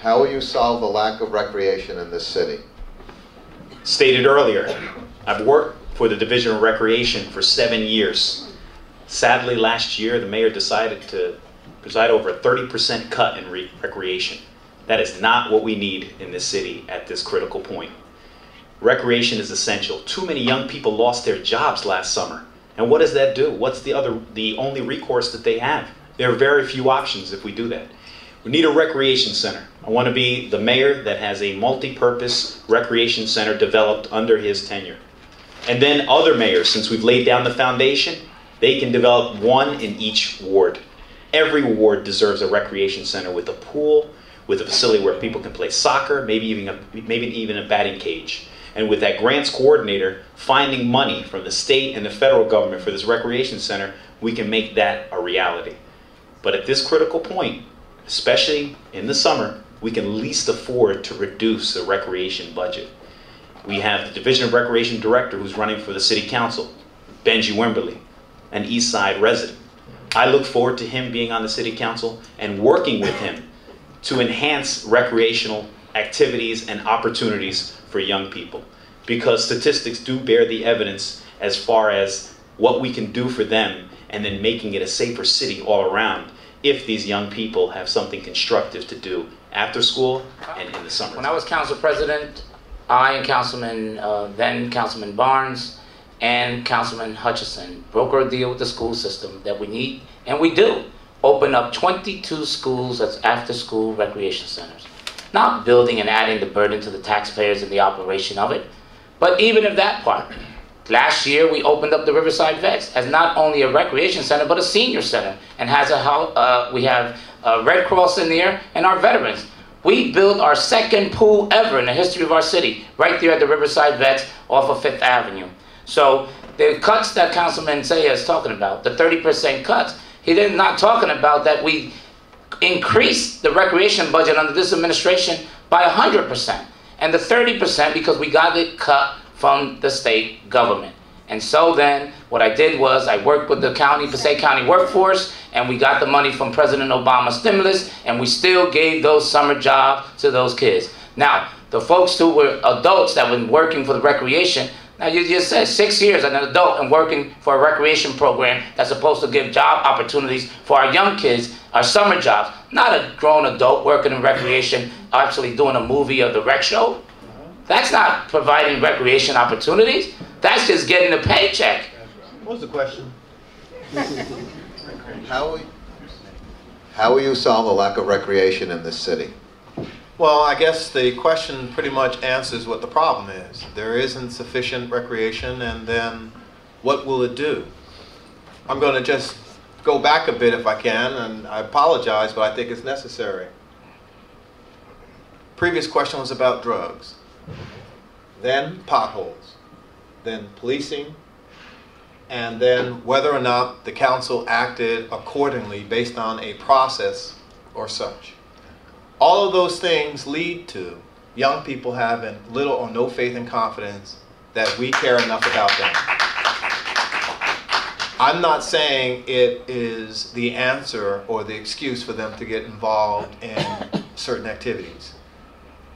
how will you solve the lack of recreation in this city? Stated earlier, I've worked for the Division of Recreation for 7 years. Sadly, last year, the mayor decided to preside over a 30% cut in recreation. That is not what we need in this city at this critical point. Recreation is essential. Too many young people lost their jobs last summer. And what does that do? What's the only recourse that they have? There are very few options if we do that. We need a recreation center. I want to be the mayor that has a multi-purpose recreation center developed under his tenure. And then other mayors, since we've laid down the foundation, they can develop one in each ward. Every ward deserves a recreation center with a pool, with a facility where people can play soccer, maybe even a batting cage. And with that grants coordinator finding money from the state and the federal government for this recreation center, we can make that a reality. But at this critical point, especially in the summer, we can least afford to reduce the recreation budget. We have the Division of Recreation Director who's running for the City Council, Benji Wimberly, an East Side resident. I look forward to him being on the City Council and working with him to enhance recreational activities and opportunities for young people, because statistics do bear the evidence as far as what we can do for them and then making it a safer city all around if these young people have something constructive to do after school and in the summer. When I was council president, I and then Councilman Barnes and Councilman Hutchison brokered a deal with the school system that we need, and we do, open up 22 schools as after-school recreation centers. Not building and adding the burden to the taxpayers in the operation of it, but even of that part. Last year, we opened up the Riverside Vets as not only a recreation center, but a senior center, and has we have Red Cross in there and our veterans. We built our second pool ever in the history of our city, right there at the Riverside Vets off of 5th Avenue. So the cuts that Councilman Saya is talking about, the 30% cuts, he's not talking about that we increased the recreation budget under this administration by 100%. And the 30% because we got it cut from the state government. And so then what I did was I worked with the Passaic County workforce, and we got the money from President Obama's stimulus, and we still gave those summer jobs to those kids. Now, the folks who were adults that were working for the recreation, now you just said 6 years as an adult and working for a recreation program that's supposed to give job opportunities for our young kids, our summer jobs, not a grown adult working in recreation, actually doing a movie or the rec show. That's not providing recreation opportunities. That's just getting a paycheck. What was the question? How will you solve the lack of recreation in this city? Well, I guess the question pretty much answers what the problem is. There isn't sufficient recreation, and then what will it do? I'm going to just go back a bit if I can, and I apologize, but I think it's necessary. Previous question was about drugs, then potholes, then policing, and then whether or not the council acted accordingly based on a process or such. All of those things lead to young people having little or no faith and confidence that we care enough about them. I'm not saying it is the answer or the excuse for them to get involved in certain activities.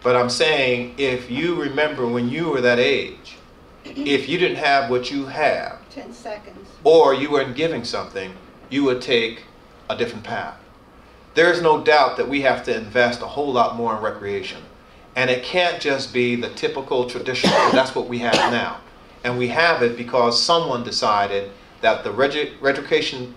But I'm saying if you remember when you were that age, if you didn't have what you have, 10 seconds, or you weren't giving something, you would take a different path. There's no doubt that we have to invest a whole lot more in recreation. And it can't just be the typical traditional, that's what we have now. And we have it because someone decided that the recreation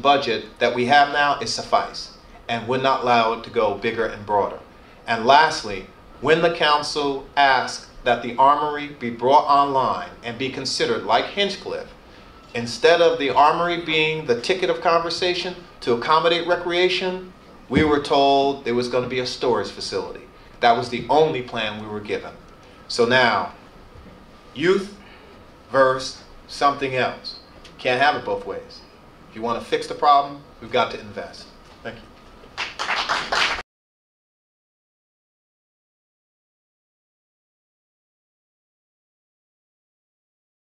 budget that we have now is suffice and would not allow it to go bigger and broader. And lastly, when the council asked that the armory be brought online and be considered like Hinchcliffe, instead of the armory being the ticket of conversation to accommodate recreation, we were told there was going to be a storage facility. That was the only plan we were given. So now, youth versus something else. Can't have it both ways. If you want to fix the problem, we've got to invest. Thank you.